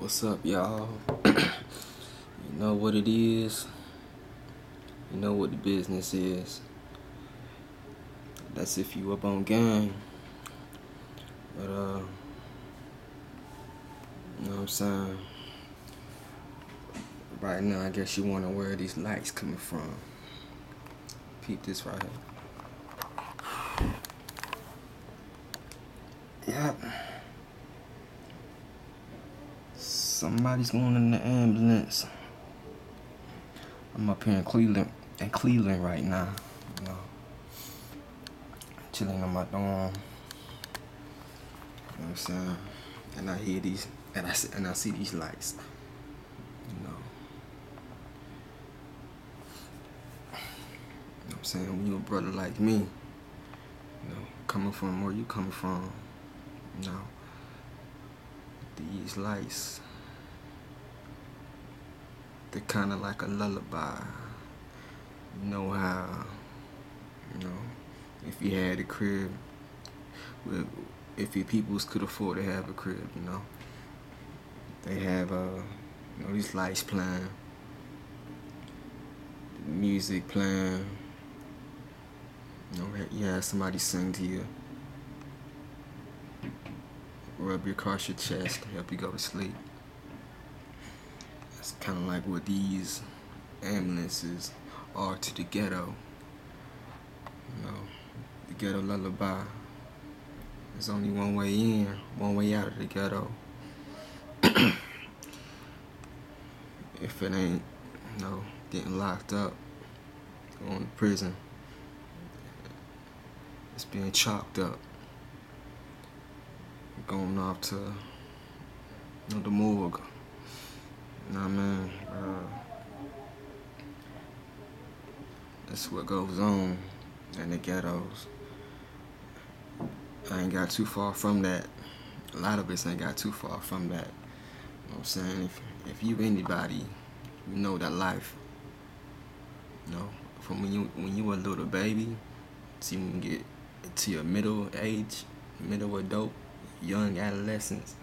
What's up, y'all? You know what it is. You know what the business is. That's if you up on game. But you know what I'm saying? Right now, I guess you wonder where these lights coming from. Peep this right here. Yep. Somebody's going in the ambulance. I'm up here in Cleveland right now. You know, chilling on my dorm. You know what I'm saying? And I hear these, and I see these lights. You know. You know what I'm saying? When you a brother like me, you know, coming from where you coming from, you know, these lights, they're kind of like a lullaby. You know how, you know, if you had a crib, if your peoples could afford to have a crib, you know, they have, you know, these lights playing, music playing, you know, you have somebody sing to you, rub you across your chest, help you go to sleep. It's kind of like what these ambulances are to the ghetto. You know, the ghetto lullaby. There's only one way in, one way out of the ghetto. If it ain't, you know, getting locked up, going to prison, it's being chopped up, going off to, you know, the morgue. You know what I mean? That's what goes on in the ghettos. I ain't got too far from that. A lot of us ain't got too far from that. You know what I'm saying? If you anybody, you know that life. You know, from when you a little baby, till you get to your middle age, middle adult, young adolescence,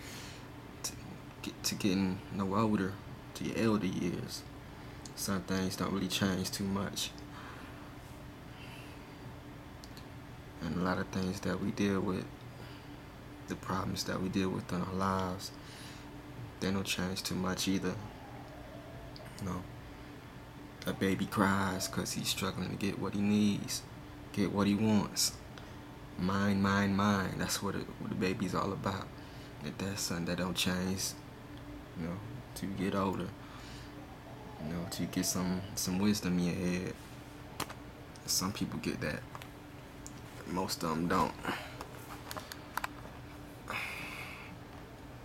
to getting no older, to your elder years. Some things don't really change too much. And a lot of things that we deal with, the problems that we deal with in our lives, they don't change too much either. You know, a baby cries because he's struggling to get what he needs, get what he wants. Mine. That's what the baby's all about. And that's something that don't change, you know, till you get older. You know, till you get some wisdom in your head. Some people get that. Most of them don't.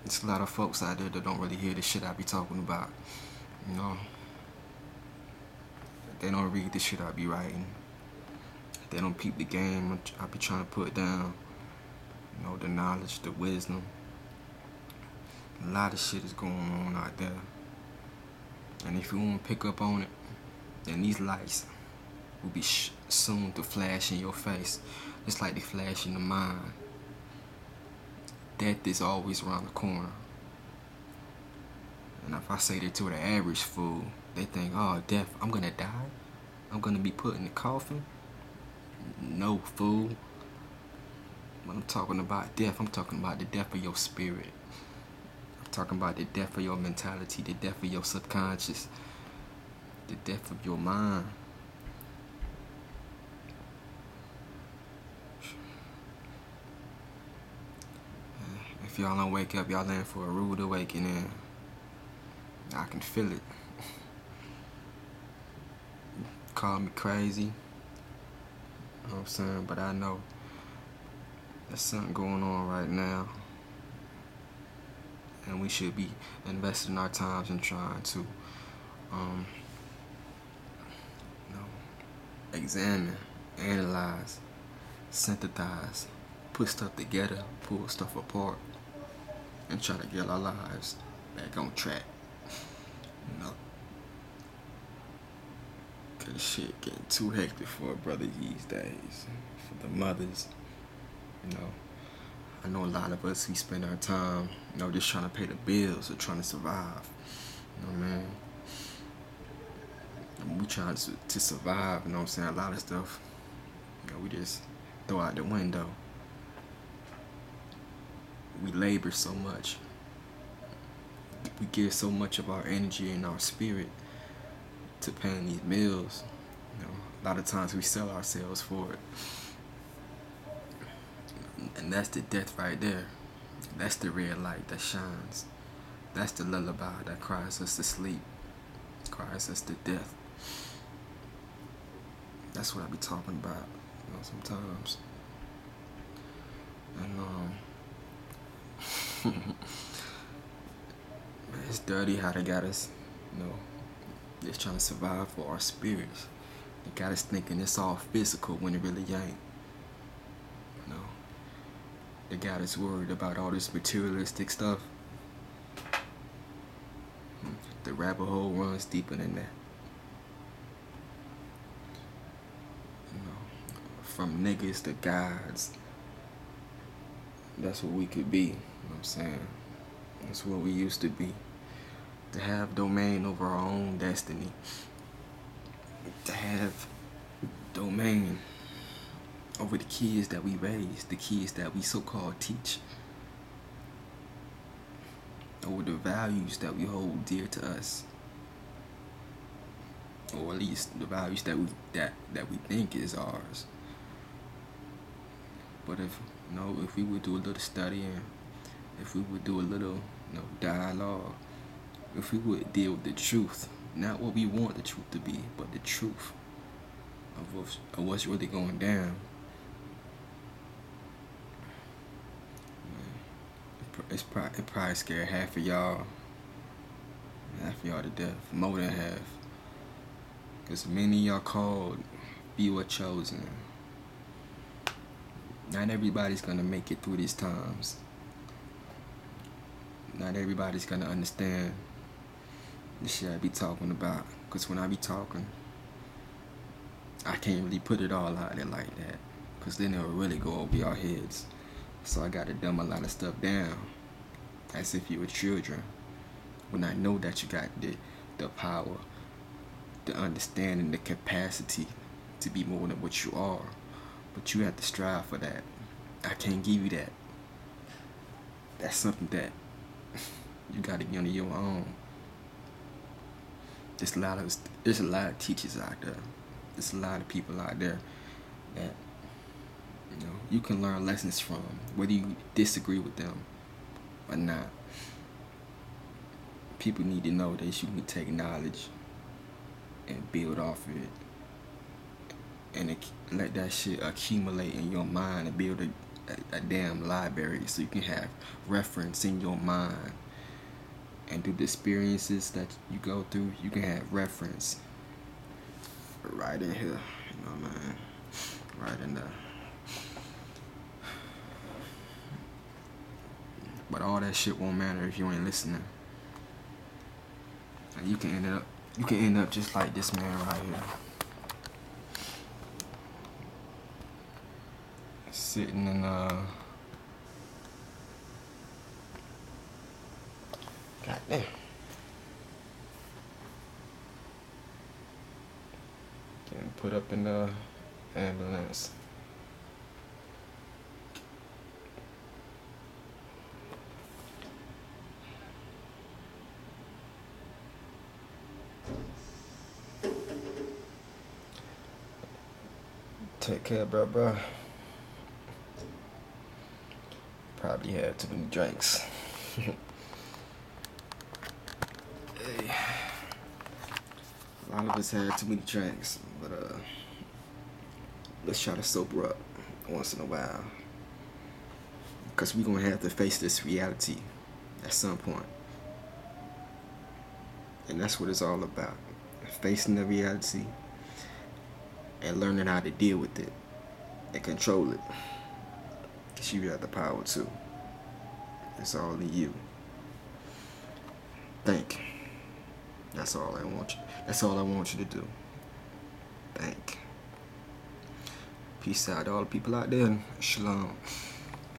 There's a lot of folks out there that don't really hear the shit I be talking about. You know, they don't read the shit I be writing. They don't peep the game I be trying to put down. You know, the knowledge, the wisdom. A lot of shit is going on out there. And if you want to pick up on it, then these lights will be soon to flash in your face. Just like they flash in the mind. Death is always around the corner. And if I say that to the average fool, they think, oh, death, I'm gonna die? I'm gonna be put in the coffin? No, fool. When I'm talking about death, I'm talking about the death of your spirit. I'm talking about the death of your mentality, the death of your subconscious, the death of your mind. If y'all don't wake up, y'all in for a rude awakening. I can feel it. Call me crazy. You know what I'm saying? But I know there's something going on right now. And we should be investing our times in trying to, you know, examine, analyze, synthesize, put stuff together, pull stuff apart, and try to get our lives back on track. You know, cause shit getting too hectic for a brother these days. For the mothers, you know, I know a lot of us, we spend our time, just trying to pay the bills or trying to survive. You know what I mean? We trying to survive, you know what I'm saying? A lot of stuff, we just throw out the window. We labor so much. We give so much of our energy and our spirit to paying these bills. A lot of times we sell ourselves for it. And that's the death right there. That's the red light that shines. That's the lullaby that cries us to sleep, cries us to death. That's what I be talking about, sometimes. And it's dirty how they got us, just trying to survive for our spirits. They got us thinking it's all physical when it really ain't. They got us worried about all this materialistic stuff. The rabbit hole runs deeper than that. From niggas to gods. That's what we could be, you know what I'm saying? That's what we used to be. To have domain over our own destiny. To have domain over the kids that we raise, the kids that we so-called teach. Over the values that we hold dear to us. Or at least the values that we think is ours. But if we would do a little studying, if we would do a little dialogue, if we would deal with the truth, not what we want the truth to be, but the truth of what's really going down. It probably scared half of y'all to death, more than half. Because many y'all called, few are chosen. Not everybody's gonna make it through these times. Not everybody's gonna understand the shit I be talking about. Because when I be talking, I can't really put it all out there like that. Because then it'll really go over your heads. So I gotta dumb a lot of stuff down. As if you were children. When I know that you got the power, the understanding, the capacity to be more than what you are. But you have to strive for that. I can't give you that. That's something that you gotta be on your own. There's a lot of teachers out there. There's a lot of people out there that you can learn lessons from, whether you disagree with them or not. People need to know that you can take knowledge and build off of it, and let that shit accumulate in your mind and build a damn library so you can have reference in your mind. And through the experiences that you go through, you can have reference right in here, man, right in there. But all that shit won't matter if you ain't listening. And you can end up just like this man right here. Sitting in goddamn. Getting put up in the ambulance. Take care, bro. Probably had too many drinks. Hey. A lot of us had too many drinks, but let's try to sober up once in a while. Because we're going to have to face this reality at some point. And that's what it's all about. Facing the reality and learning how to deal with it and control it. Because you have the power to. It's all in you. Think. That's all I want you. That's all I want you to do. Think. Peace out to all the people out there. Shalom.